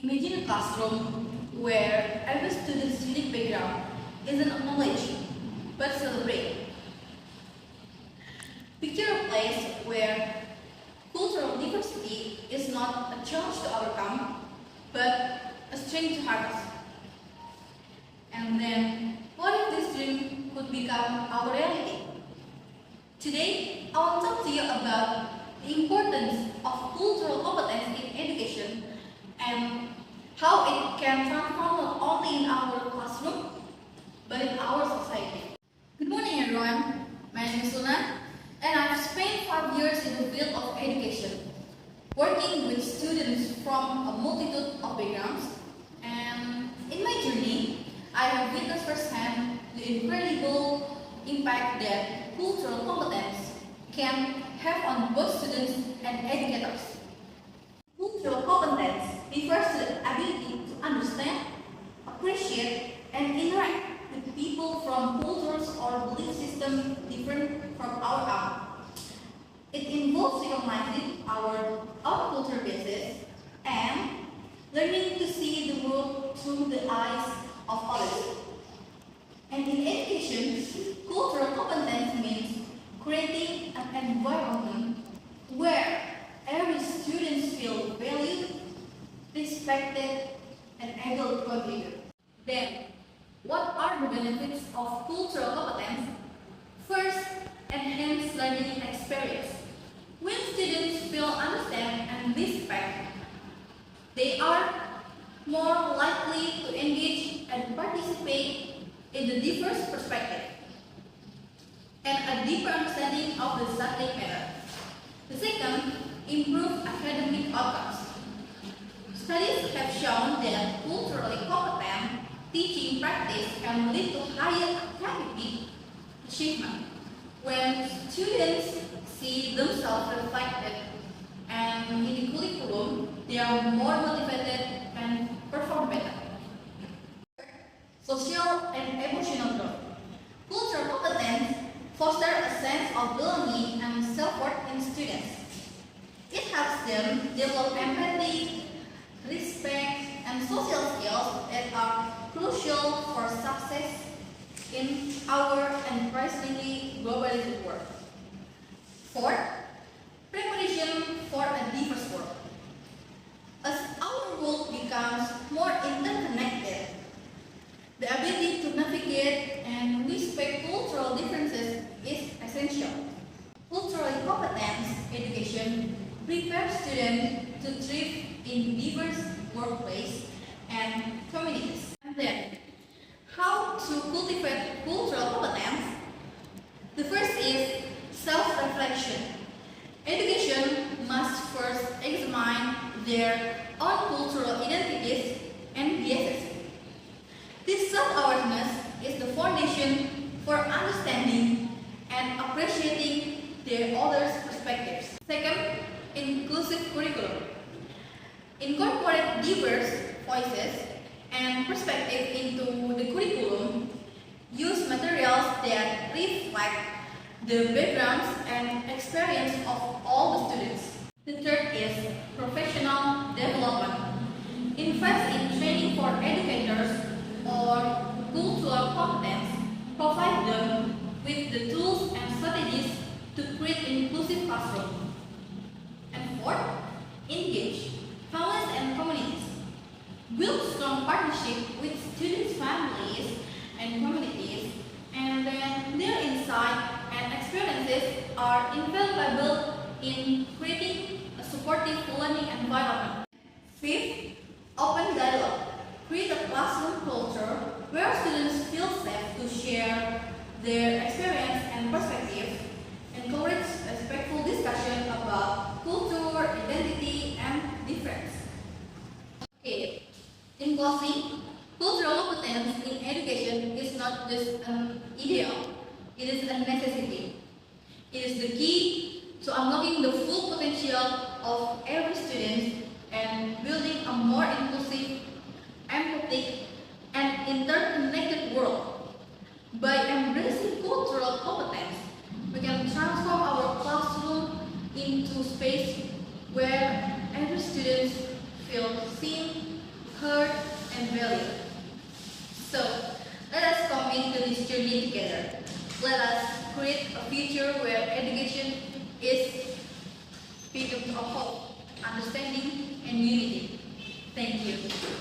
Imagine a classroom where every student's unique background isn't acknowledged but celebrated. Picture a place where cultural diversity is not a challenge to overcome but a strength to harness. And then, what if this dream could become our reality? Today, I want to talk to you about the importance of cultural competence in education and how it can transform not only in our classroom, but in our society. Good morning everyone, my name is Luna and I've spent 5 years in the field of education, working with students from a multitude of backgrounds, and in my journey, I have witnessed firsthand the incredible impact that cultural competence can have on both students and educators. Cultural competence refers to the ability to understand, appreciate, and interact with people from cultures or belief systems different from our own. It involves recognizing our own culture basis and learning to see the world through the eyes of others. And in education, cultural competence means creating an environment where every student feels valued, respected, and able to contribute. Then, what are the benefits of cultural competence? First, enhance learning experience. When students feel understand and respect, they are more likely to engage and participate in the diverse perspective and a deeper understanding of the subject matter. The second, improve academic outcomes. Studies have shown that culturally competent teaching practice can lead to higher academic achievement. When students see themselves reflected and in the curriculum, they are more motivated and perform better. Social and emotional growth. Cultural competence fosters a sense of belonging and self-worth in students. It helps them develop empathy, respect, and social skills that are crucial for success in our increasingly globalized world. Fourth, preparation for a diverse world. As our world becomes more interconnected, the ability to navigate and respect cultural differences is essential. Culturally competence education prepares students to thrive in diverse workplace and communities. And then, how to cultivate cultural competence? The first is self-reflection. Education must first examine their own cultural identities and biases. This self-awareness is the foundation for understanding and appreciating their others' perspectives. Second, inclusive curriculum. Incorporate diverse voices and perspectives into the curriculum. Use materials that reflect the backgrounds and experience of all the students. The third is professional development. Invest in training for educators or cultural competence. Provide them with the tools and strategies to create an inclusive classroom. And fourth, engage families and communities. Build strong partnership with students' families and communities, and then their insight and experiences are invaluable in creating a supportive learning environment. Fifth, open dialogue. Create a classroom culture where students feel safe to share their experience and perspective. Encourage respectful discussion about culture, identity, and difference. Okay, in closing, cultural competence in education is not just an ideal, it is a necessity. It is the key to unlocking the full potential of every student and building a more inclusive, empathic, and interconnected world. By embracing cultural competence, we can transform our classroom into space where every student feel seen, heard, and valued. So, let us commit to this journey together. Let us create a future where education is beacon of hope, understanding, and unity. Thank you.